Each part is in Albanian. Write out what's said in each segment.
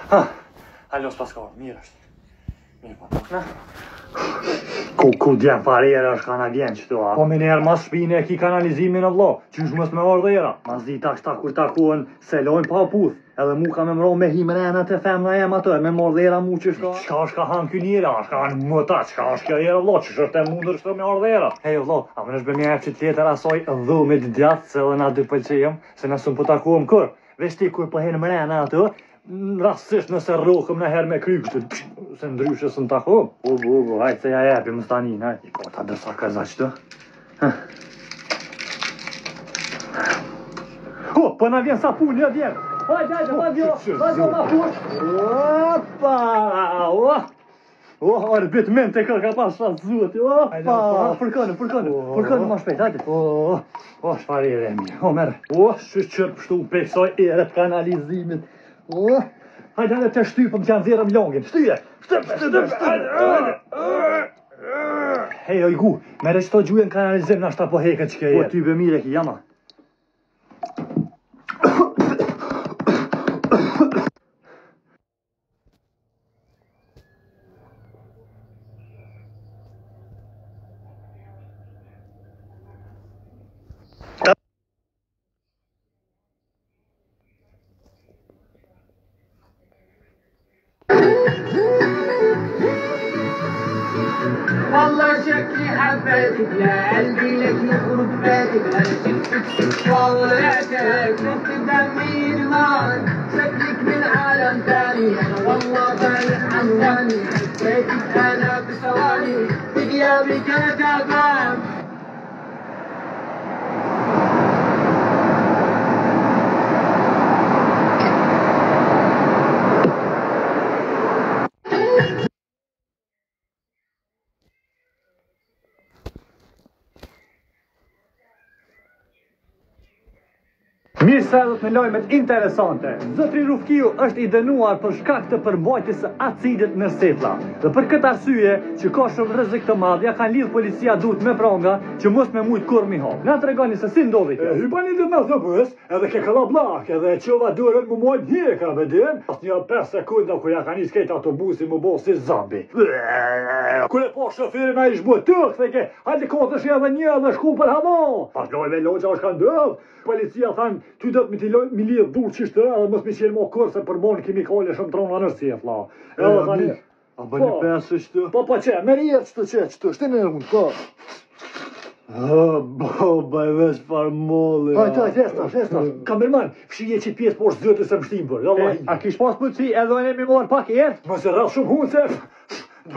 Halo Pascal, mirë është. Mirë pa tokna. Ku djem parera është kanadien qëtu, a? Po me njerë mas shpine e ki kanalizimin e vlo, qysh mës me ordera. Mas di ta kur takuen selojnë pa puth, edhe mu ka me mro me himrena të femna jem ato, e me ordera mu qështu. Qka është ka hanë kjo njëra, është ka hanë mëta, qka është kjo jera vlo, qësh është e mundër shtu me ordera. Hejo vlo, a më nëshbe me e që tjetër asoj dhumit djatë, se edhe na dy pëlqejem, se nësëm po takuem kër. Vesh ti kur po henë mrena ato, rastësisht nëse rrohëm në herë me kry kështu, se ndryshe së në takom. Hajtë se ja jepi më stanin, hajtë. Po ta dërsa ka za qëtë. Po na vjen sapun, një djerë. Hajtë, vazhjo ma fush. Opa! Arbit ment e kërë ka pas shatë zuti. Opa! Përkënë ma shpejt, hajtë. Shfar e remi. Merë. Shqyrë pështu peksoj eret kanalizimit. Hajde të shtypëm që janë zirëm longin. Shtyje! Hejo i gu, mere qëto gjujen kanalizim në ashta po heke që ke jetë. Po ty be mire ki jama. والله شكلي حبيتك لا قلبي لك يخرج باتك انا شفتك والله شفت دمي نار شكلك من عالم تاني انا والله بايع عنواني حبيتك انا بثواني بغيابك انا تعبان Mirë se edhe me lojmet interesante. Zotri Rufkiu është i dënuar për shkak të përmbajtjes së acidit në setlla. Dhe për këtë arsye, që ka shumë rrezik të madh, ja kanë lidh policia dut me pronga që mos me mujt kur mi hap. Na tregoni se si ndodhi kjo. Hypani në autobus, edhe ke kallabllak, edhe çova durën më mojt hjeka me din. Pas një 5 sekonda ku ja kanë isket autobusi më bo si zombi. Kur e po shoferin ai zhbutur, theke, hajde kotesh edhe një edhe shku për havo. Pas lojme loqa është kanë ndodh. Policia thanë, ty do të mi lidhë dur qishtë, edhe mos mi qenë mo kërë, se përmonë kimikale shumë trona në sjefla. Edhe thani, a bëni pesë qëtë? Po që, meri jetë qëtë, shtë në unë, po. Baj veç farmolli. Hajtë, esta. Kamerman, fshije që pjesë poshtë zëtë se më shtimë për. A kish pas pëlqi, edhe në mi morë pak e jetë? Mëse rrasë shumë hunë se... O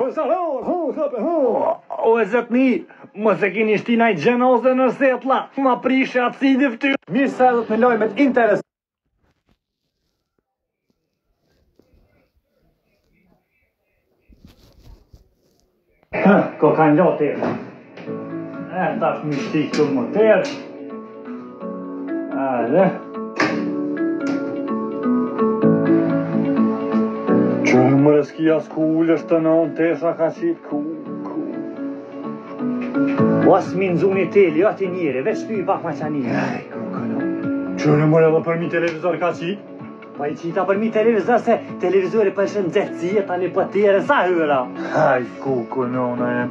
e zëtni, mos e kini shtinaj gjenoze në setla, ma prishe acidi fty. Mirë se edhe të me lojmet interes. Ko kanë gjotë e. Tash mi shtik të më tërë. Qërë më rëskia s'kull është të nënë tesha ka qitë ku. As minë zuni teli, ati njëri, veç ty i pak ma qanirë. Qërë më edhe për mi televizor ka qitë? Pa i qita për mi televizor se televizori për shënë dzëtësia tani për tjere sa hyra. Haj, kuku nëna e.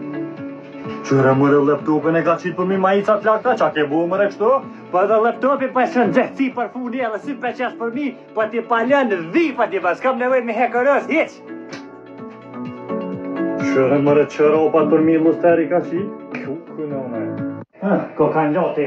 Qërë më edhe laptopin e ka qitë për mi majicat lakta, qa ke bu më rekshtu? Po edhe laptopi për shënë dzëtësi për funi edhe si për qesë për mi, për ti palën dhi për ti pas, kam nevoj me hekërës, hiq! Qërë më re qëropat për mi lusteri ka qitë? Kuku nëna e. Ko kanë gjotë e.